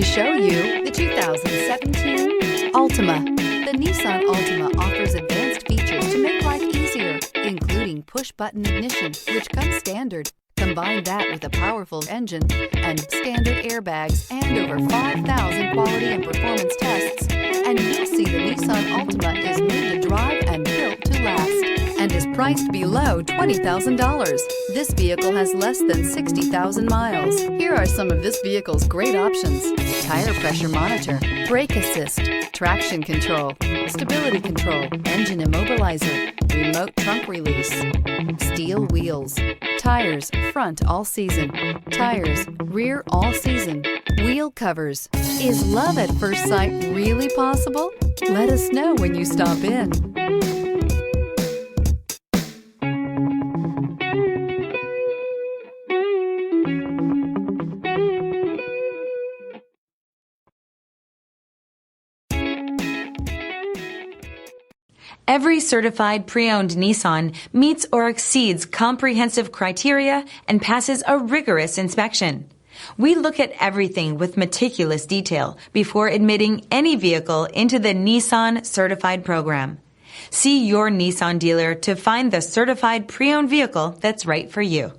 To show you the 2017 Altima. The Nissan Altima offers advanced features to make life easier, including push-button ignition, which comes standard. Combine that with a powerful engine and standard airbags and over 5,000 quality and performance tests, and you'll see the Nissan Altima is made to drive and built to last, and is priced below $20,000. This vehicle has less than 60,000 miles. Here are some of this vehicle's great options: tire pressure monitor, brake assist, traction control, stability control, engine immobilizer, remote trunk release, steel wheels, tires front all season, tires rear all season, wheel covers. Is love at first sight really possible? Let us know when you stop in. Every certified pre-owned Nissan meets or exceeds comprehensive criteria and passes a rigorous inspection. We look at everything with meticulous detail before admitting any vehicle into the Nissan Certified program. See your Nissan dealer to find the certified pre-owned vehicle that's right for you.